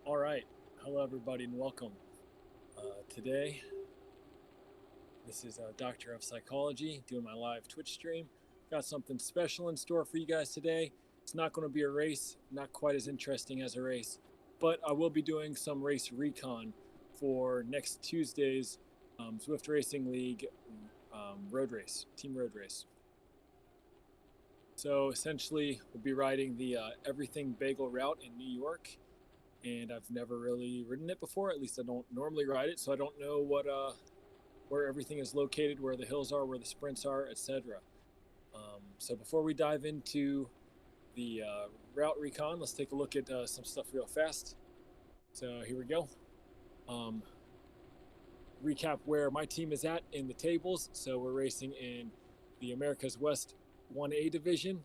All right. Hello, everybody, and welcome. Today, this is Doctor of Psychology doing my live Twitch stream. Got something special in store for you guys today. It's not going to be a race, not quite as interesting as a race, but I will be doing some race recon for next Tuesday's Zwift Racing League road race, team road race. So essentially, we'll be riding the Everything Bagel route in New York, and I've never really ridden it before. At least I don't normally ride it, so I don't know where everything is located, where the hills are, where the sprints are, etc. So before we dive into the route recon, let's take a look at some stuff real fast. So here we go. Recap where my team is at in the tables. So we're racing in the America's West 1A division.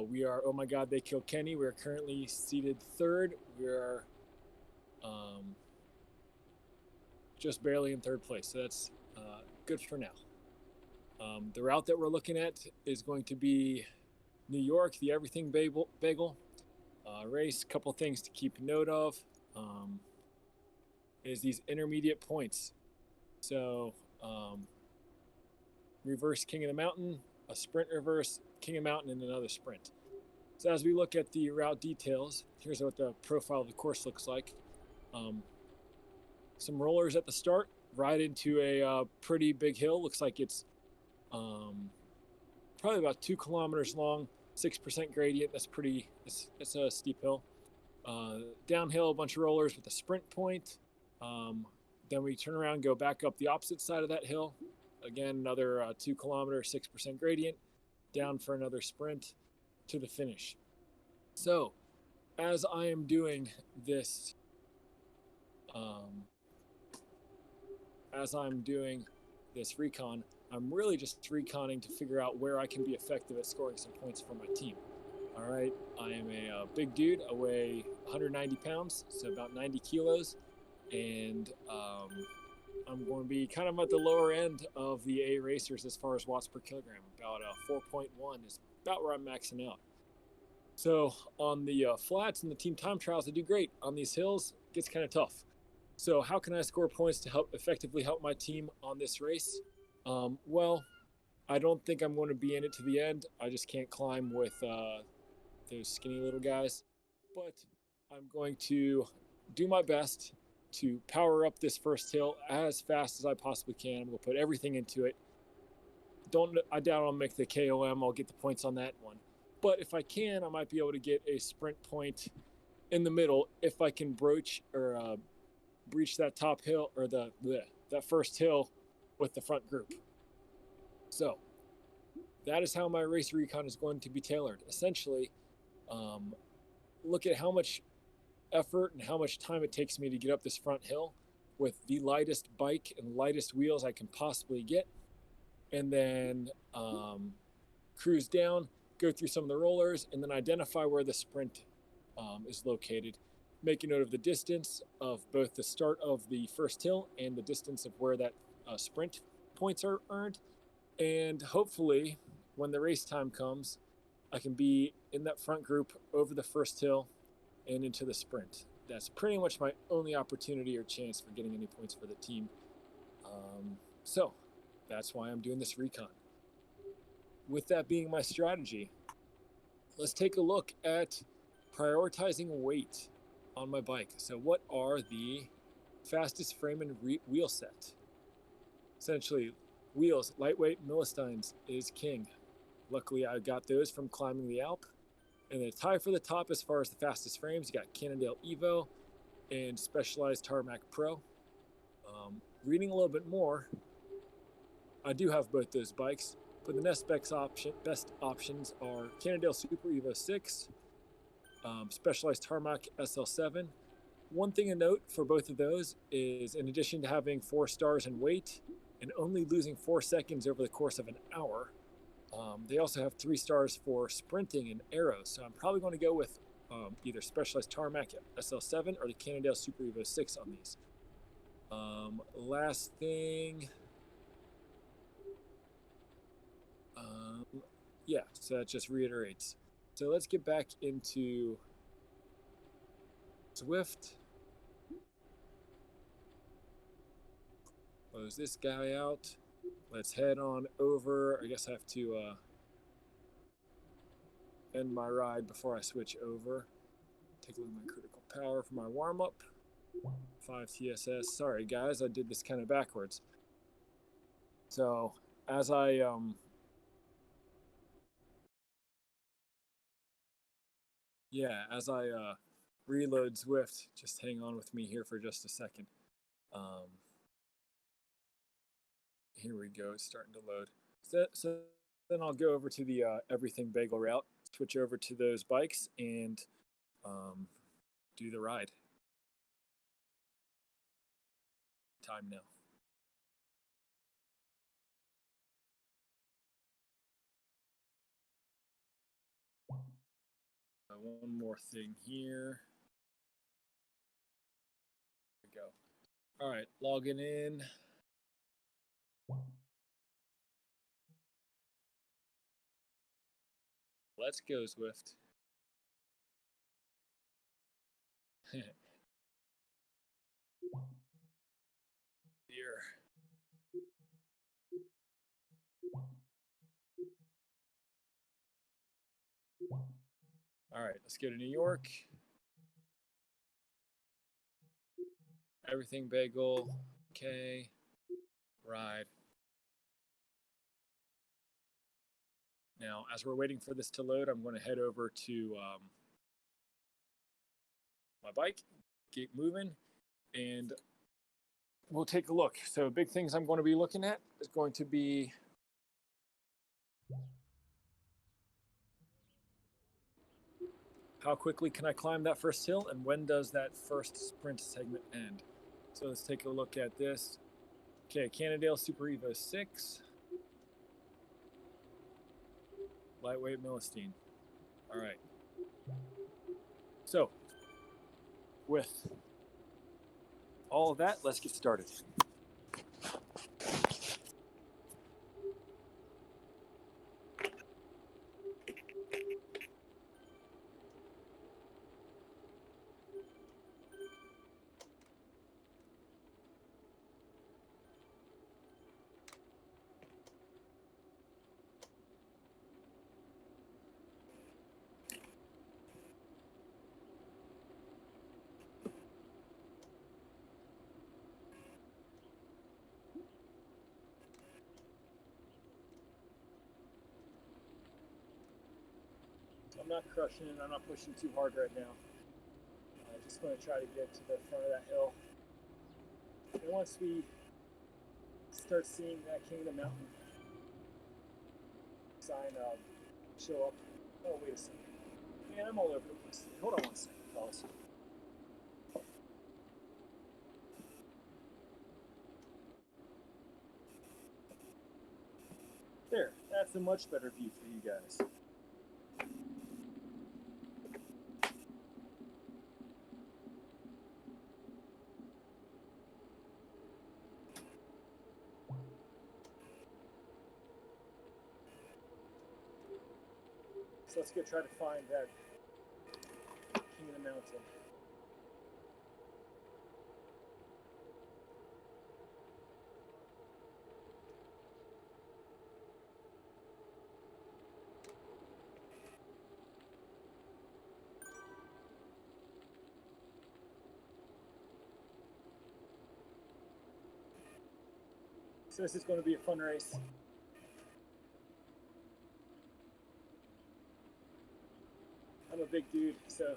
We are, oh my God, they killed Kenny. We're currently seated third. We're just barely in third place. So that's good for now. The route that we're looking at is going to be New York, the Everything Bagel race. Couple things to keep note of is these intermediate points. So reverse King of the Mountain, a sprint reverse, King of Mountain, and another sprint. So as we look at the route details, here's what the profile of the course looks like. Some rollers at the start, right into a pretty big hill. Looks like it's probably about 2 kilometers long, 6% gradient. That's pretty, it's a steep hill. Downhill, a bunch of rollers with a sprint point. Then we turn around, go back up the opposite side of that hill. Again, another 2 kilometer, 6% gradient, down for another sprint to the finish. So, as I am doing this, recon, I'm really just reconning to figure out where I can be effective at scoring some points for my team. All right, I am a big dude. I weigh 190 pounds, so about 90 kilos, and I'm going to be kind of at the lower end of the A racers as far as watts per kilogram. About 4.1 is about where I'm maxing out. So on the flats and the team time trials, I do great. On these hills, it gets kind of tough. So how can I score points to effectively help my team on this race? Well, I don't think I'm going to be in it to the end. I just can't climb with those skinny little guys. But I'm going to do my best to power up this first hill as fast as I possibly can. I'm going to put everything into it. I doubt I'll make the KOM. I'll get the points on that one. But if I can, I might be able to get a sprint point in the middle if I can breach that top hill or that first hill with the front group. So that is how my race recon is going to be tailored. Essentially, look at how much effort and how much time it takes me to get up this front hill with the lightest bike and lightest wheels I can possibly get, and then cruise down, go through some of the rollers, and then identify where the sprint is located. Make a note of the distance of both the start of the first hill and the distance of where that sprint points are earned. And hopefully, when the race time comes, I can be in that front group over the first hill and into the sprint. That's pretty much my only opportunity or chance for getting any points for the team. So that's why I'm doing this recon. With that being my strategy, let's take a look at prioritizing weight on my bike. So what are the fastest frame and wheel set? Essentially, wheels, lightweight Millesteins is king. Luckily, I got those from climbing the Alp. And the tie for the top as far as the fastest frames, you got Cannondale Evo and Specialized Tarmac Pro. Reading a little bit more, I do have both those bikes, but the next best options are Cannondale Super Evo 6, Specialized Tarmac SL7. One thing to note for both of those is, in addition to having 4 stars in weight and only losing 4 seconds over the course of an hour, they also have 3 stars for sprinting and arrows. So I'm probably going to go with either Specialized Tarmac SL7 or the Cannondale Super Evo 6 on these. Last thing, yeah, so that just reiterates. So let's get back into Zwift. Close this guy out. Let's head on over. I guess I have to end my ride before I switch over. Take a look at my critical power for my warm-up. 5 TSS. Sorry, guys, I did this kind of backwards. So as I reload Zwift, just hang on with me here for just a second. Here we go, it's starting to load. So then I'll go over to the everything bagel route, switch over to those bikes, and do the ride. Time now. One more thing here. There we go. All right, logging in. Let's go, Zwift. Here. All right, let's go to New York. Everything bagel. Okay. Ride. Now, as we're waiting for this to load, I'm going to head over to my bike, keep moving, and we'll take a look. So big things I'm going to be looking at is going to be how quickly can I climb that first hill, and when does that first sprint segment end? So let's take a look at this. Okay, Cannondale Super Evo 6. Lightweight Milestone. All right. So with all of that, let's get started. I'm not crushing it. I'm not pushing too hard right now. I'm just going to try to get to the front of that hill. And once we start seeing that King of the Mountain sign show up. Oh, wait a second. Man, I'm all over the place. Hold on one second, fellas. There, that's a much better view for you guys. So let's go try to find that King of the Mountain. So this is going to be a fun race. I'm a big dude, so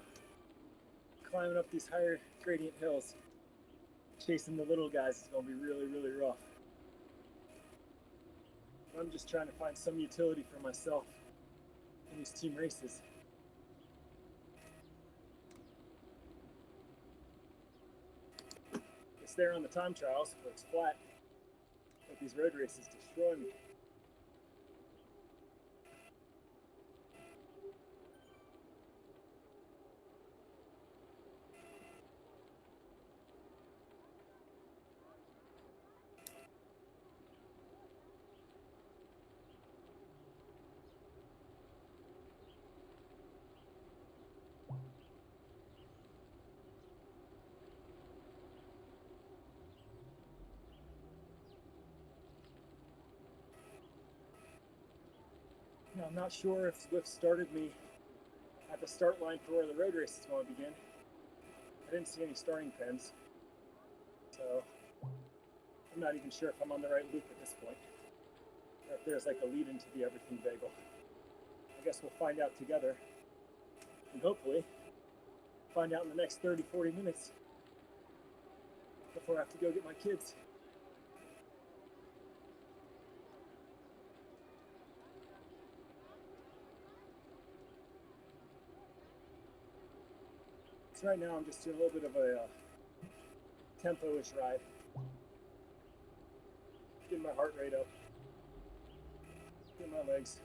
climbing up these higher gradient hills, chasing the little guys is going to be really, really rough. I'm just trying to find some utility for myself in these team races. It's there on the time trials where it's flat, but these road races destroy me. I'm not sure if Zwift started me at the start line for where the road race is going to begin. I didn't see any starting pins, so I'm not even sure if I'm on the right loop at this point, or if there's like a lead into the everything bagel. I guess we'll find out together, and hopefully find out in the next 30-40 minutes before I have to go get my kids. So right now I'm just doing a little bit of a tempo-ish ride, getting my heart rate up, getting my legs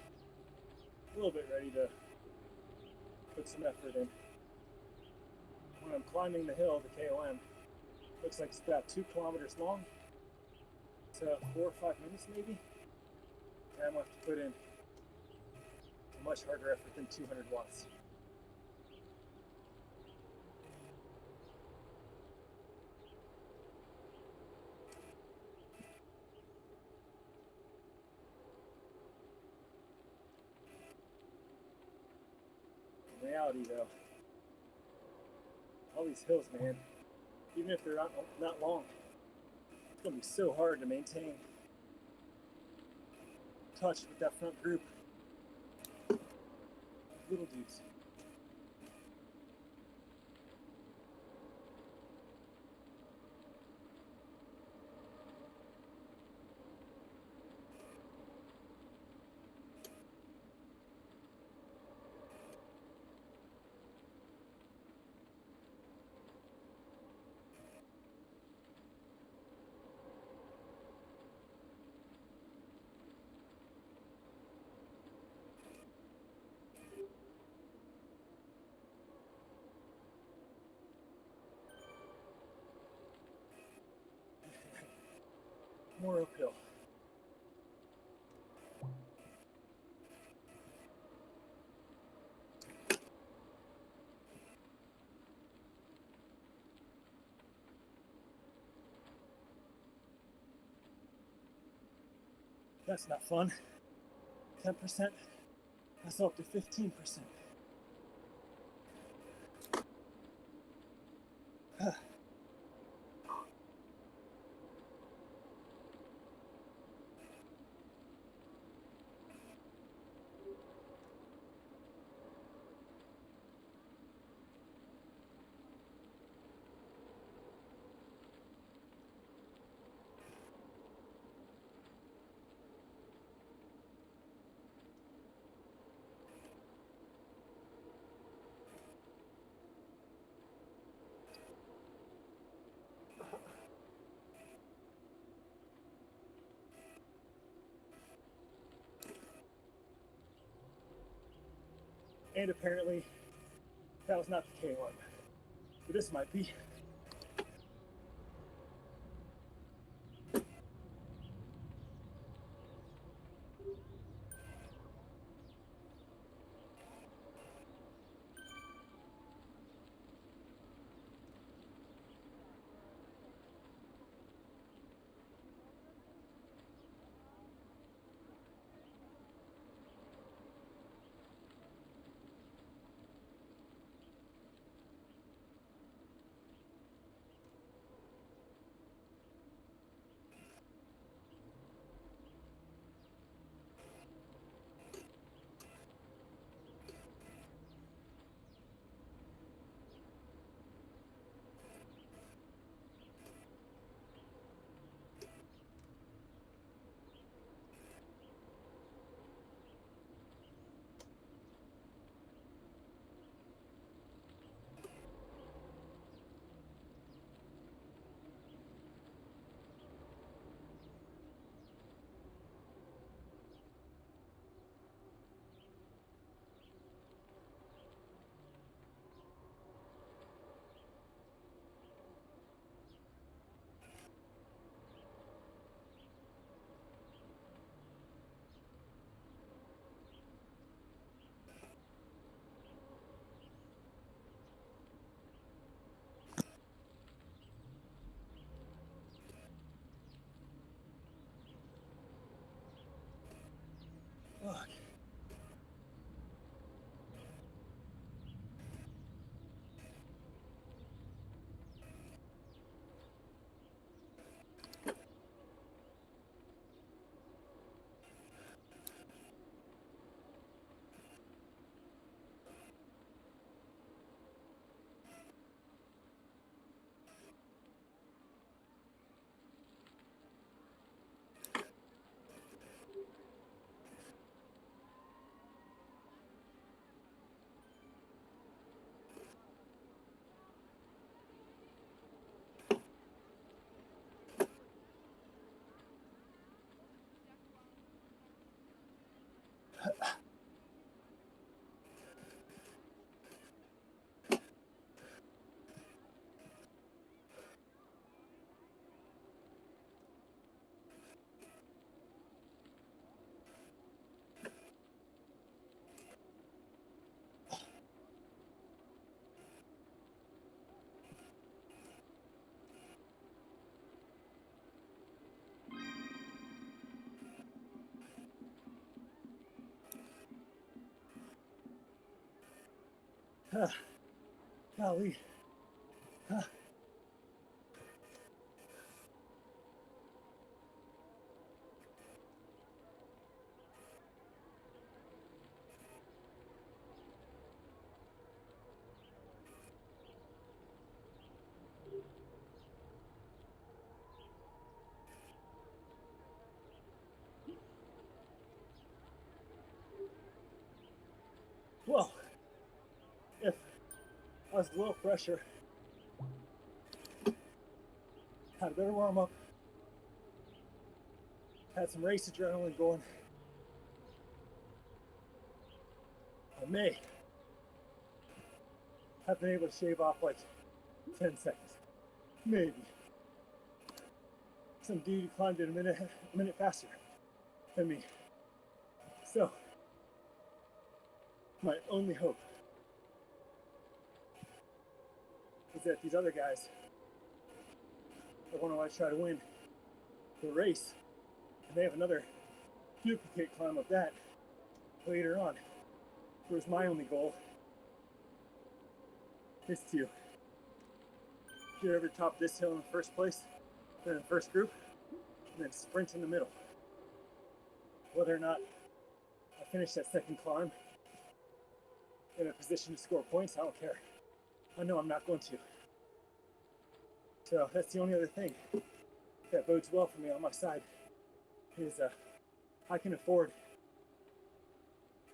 a little bit ready to put some effort in. When I'm climbing the hill, the KOM, looks like it's about 2 kilometers long, so 4 or 5 minutes maybe, and I'm going to have to put in a much harder effort than 200 watts. In reality though, all these hills, man, even if they're not long, it's going to be so hard to maintain touch with that front group. Little dudes. More uphill. That's not fun. 10%, that's up to 15%. And apparently, that was not the K1, but this might be. Golly. Well, if I was a little fresher, had a better warm up, had some race adrenaline going, I may have been able to shave off like 10 seconds. Maybe. Some dude who climbed it a minute faster than me. So, my only hope is that these other guys are going to try to win the race, and they have another duplicate climb of that later on. Whereas my only goal is to get over the top of this hill in the first place, then in the first group, and then sprint in the middle. Whether or not I finish that second climb in a position to score points, I don't care. I know I'm not going to. So that's the only other thing that bodes well for me on my side is I can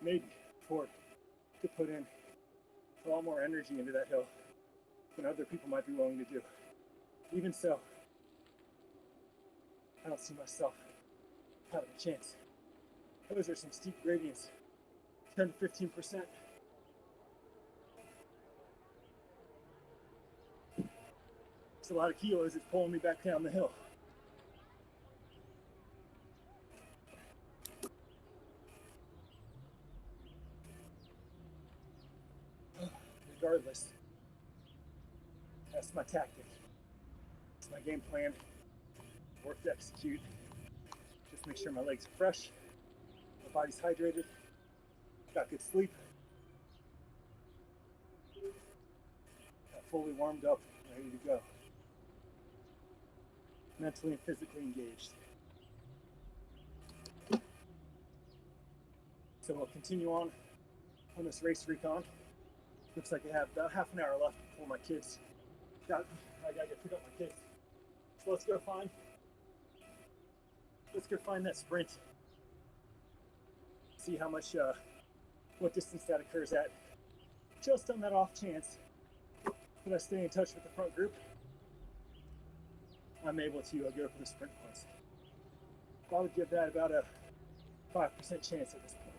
maybe afford to put in a lot more energy into that hill than other people might be willing to do. Even so, I don't see myself having a chance. Those are some steep gradients, 10 to 15%. It's a lot of kilos that's pulling me back down the hill. Regardless, that's my tactic. It's my game plan. Work to execute. Just make sure my legs are fresh, my body's hydrated, got good sleep, got fully warmed up, ready to go. Mentally and physically engaged. So we'll continue on this race recon. Looks like I have about half an hour left before my kids. I gotta go pick up my kids. So let's go find that sprint. See how much, what distance that occurs at. Just on that off chance that I stay in touch with the front group, I'm able to go for the sprint points. I would give that about a 5% chance at this point.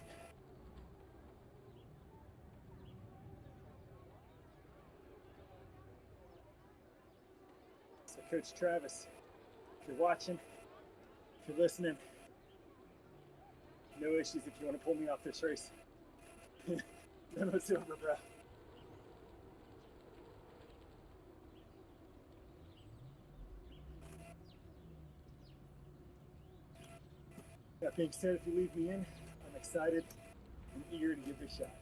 So Coach Travis, if you're watching, if you're listening, no issues if you want to pull me off this race. None whatsoever, bro. That being said, if you leave me in, I'm excited and eager to give this a shot.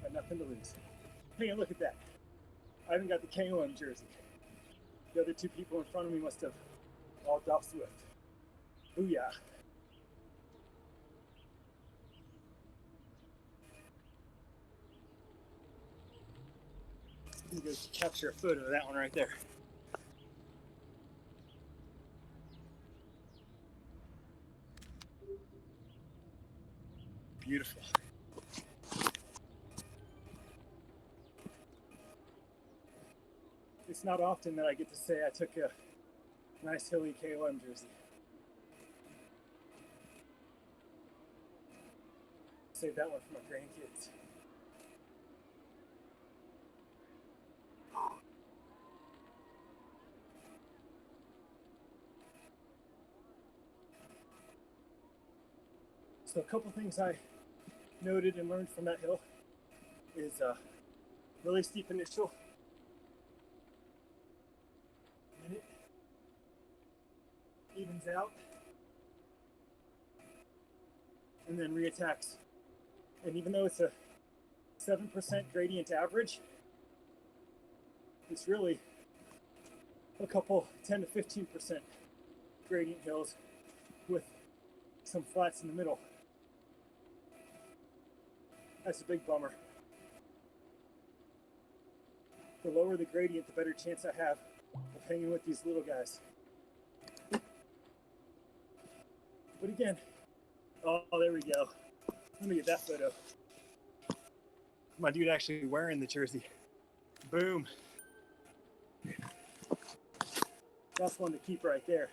Got nothing to lose. Hey, look at that. I even got the KOM jersey. The other two people in front of me must have logged off Zwift. Booyah. I'm going to capture a photo of that one right there. Beautiful. It's not often that I get to say I took a nice hilly KOM jersey. Save that one for my grandkids. So a couple things I noted and learned from that hill is really steep initial. And it evens out and then reattacks. And even though it's a 7% gradient average, it's really a couple 10 to 15% gradient hills with some flats in the middle. That's a big bummer. The lower the gradient, the better chance I have of hanging with these little guys. But again, oh, there we go. Let me get that photo. My dude actually wearing the jersey. Boom. That's one to keep right there.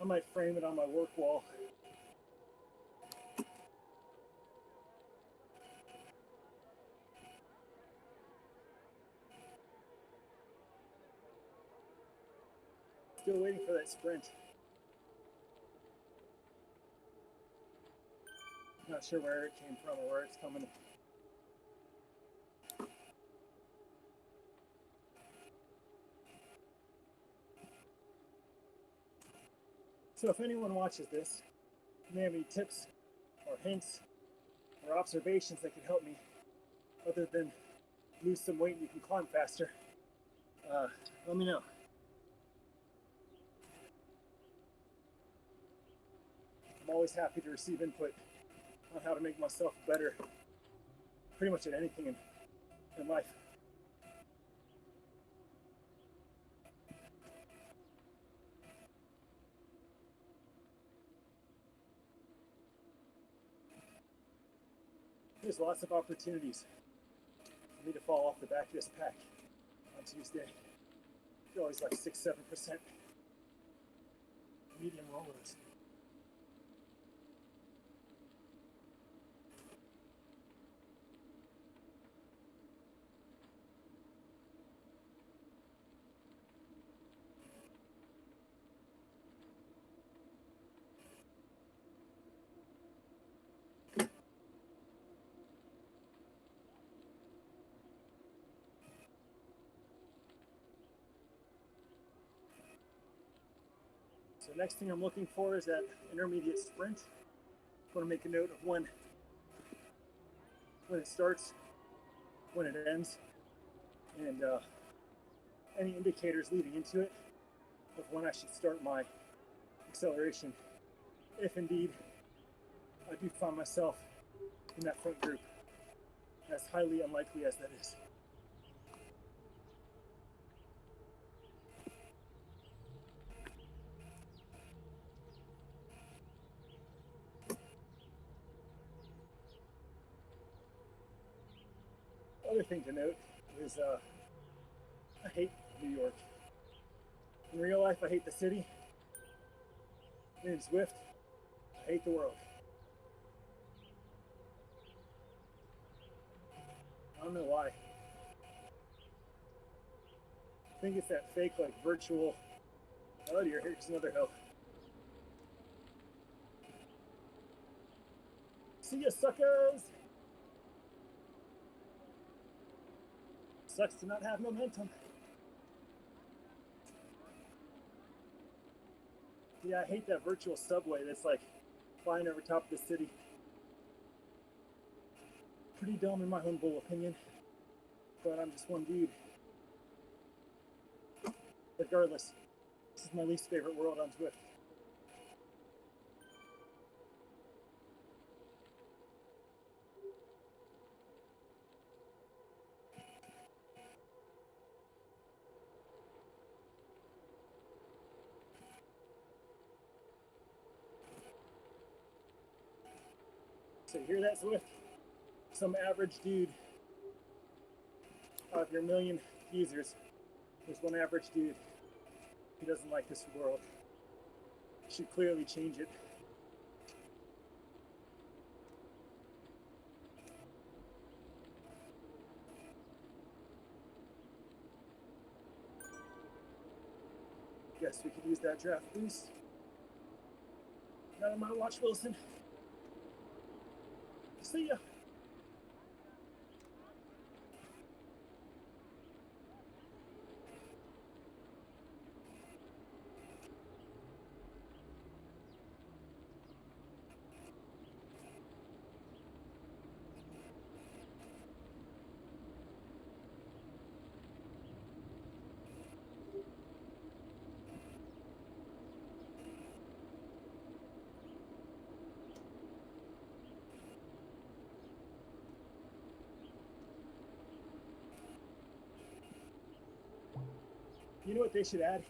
I might frame it on my work wall. Still waiting for that sprint. Not sure where it came from or where it's coming. So if anyone watches this, and they have any tips or hints or observations that could help me, other than lose some weight and you can climb faster, let me know. I'm always happy to receive input on how to make myself better pretty much at anything in life. There's lots of opportunities for me to fall off the back of this pack on Tuesday. They're always like 6-7% medium rollers. So next thing I'm looking for is that intermediate sprint. I want to make a note of when it starts, when it ends, and any indicators leading into it of when I should start my acceleration, if indeed I do find myself in that front group, as highly unlikely as that is. Other thing to note is I hate New York. In real life, I hate the city. And in Zwift, I hate the world. I don't know why. I think it's that fake, like, virtual. Oh dear, here's another hill. See ya, suckers! Sucks to not have momentum. Yeah, I hate that virtual subway that's like flying over top of the city. Pretty dumb in my humble opinion, but I'm just one dude. Regardless, this is my least favorite world on Zwift. So you hear that, Zwift? Some average dude out of your million users, there's one average dude who doesn't like this world. Should clearly change it. Guess we could use that draft boost. Not on my watch, Wilson. See ya. You know what they should add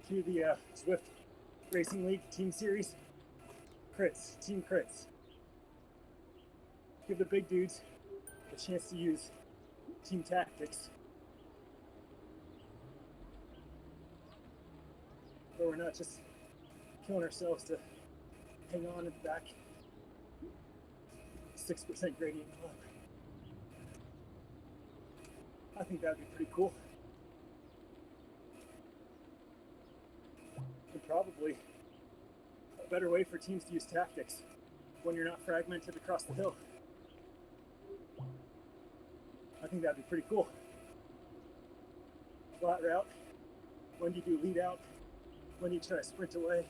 to the Zwift Racing League team series? Crits, team crits. Give the big dudes a chance to use team tactics. But we're not just killing ourselves to hang on at the back 6% gradient club. I think that'd be pretty cool. And probably a better way for teams to use tactics when you're not fragmented across the hill. I think that'd be pretty cool. Flat route. When do you do lead out? When do you try to sprint away?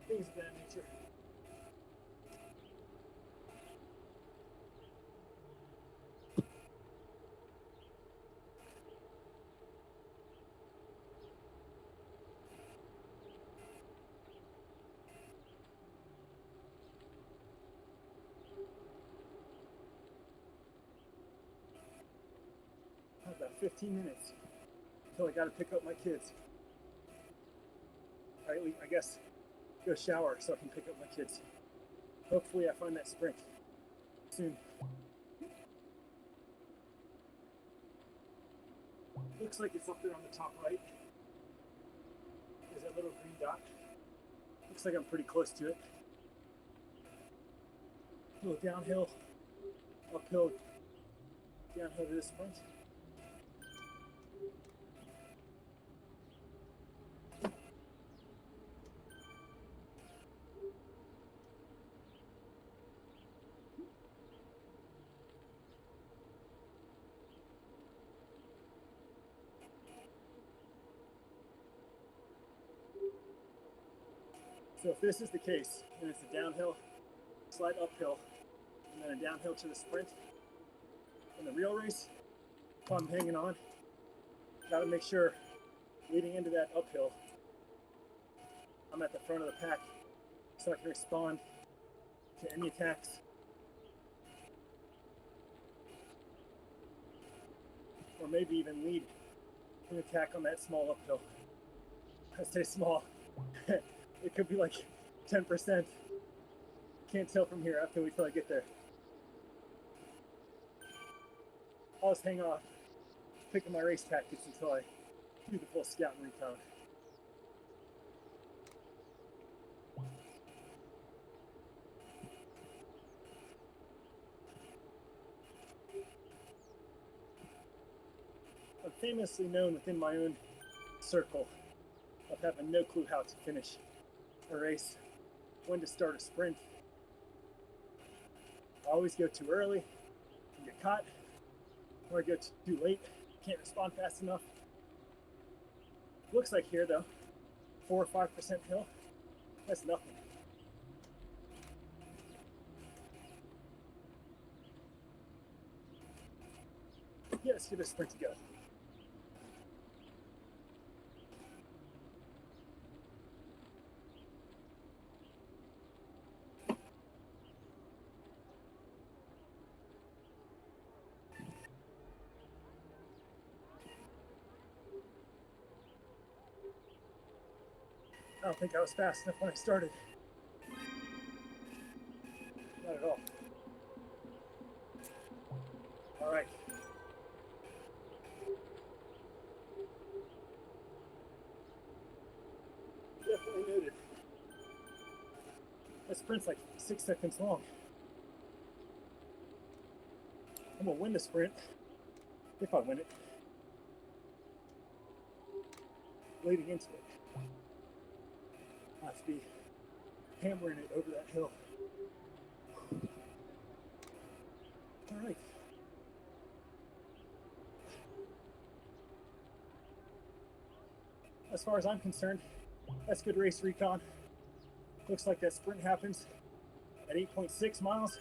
Things of that nature. About 15 minutes until I got to pick up my kids. I guess go shower so I can pick up my kids. Hopefully I find that sprint soon. Looks like it's up there on the top right. There's that little green dot. Looks like I'm pretty close to it. A little downhill, uphill, downhill to this sprint. So if this is the case, and it's a downhill, slight uphill, and then a downhill to the sprint, in the real race, if I'm hanging on, gotta make sure leading into that uphill, I'm at the front of the pack so I can respond to any attacks. Or maybe even lead an attack on that small uphill. I say small. It could be like 10%. Can't tell from here after we till I get there. I'll just hang off, picking my race tactics until I do the full scout and recon. I'm famously known within my own circle of having no clue how to finish a race, when to start a sprint. I always go too early and get caught, or I go too late, can't respond fast enough. Looks like here though, 4 or 5% hill, that's nothing. Yeah, let's give it a sprint to go. I don't think I was fast enough when I started. Not at all. All right. Definitely noted. That sprint's like 6 seconds long. I'm gonna win the sprint, if I win it. leading into it. I have to be hammering it over that hill. All right. As far as I'm concerned, that's good race recon. Looks like that sprint happens at 8.6 miles.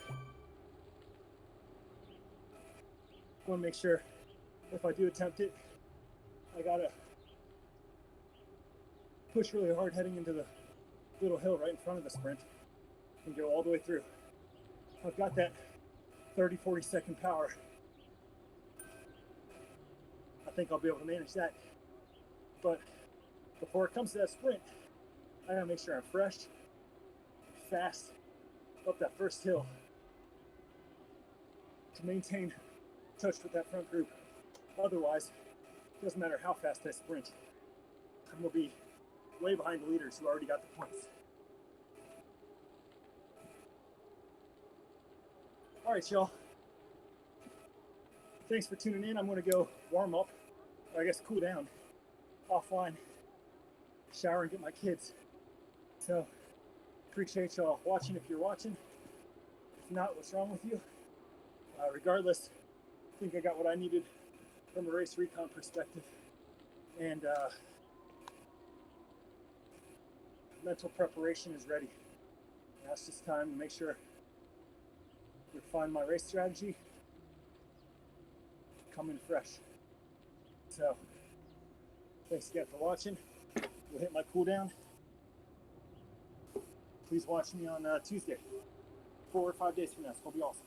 I want to make sure if I do attempt it, I gotta push really hard heading into the little hill right in front of the sprint and go all the way through. I've got that 30-40 second power. I think I'll be able to manage that. But before it comes to that sprint, I gotta make sure I'm fresh, fast, up that first hill to maintain touch with that front group. Otherwise, it doesn't matter how fast I sprint, I'm gonna be way behind the leaders who already got the points. All right, y'all. Thanks for tuning in. I'm gonna go warm up, or I guess cool down, offline, shower and get my kids. So, appreciate y'all watching if you're watching. If not, what's wrong with you? Regardless, I think I got what I needed from a race recon perspective. And mental preparation is ready. Now it's just time to make sure I refine my race strategy, come in fresh. So, thanks again for watching. We'll hit my cool down. Please watch me on Tuesday, 4 or 5 days from now. It's gonna be awesome.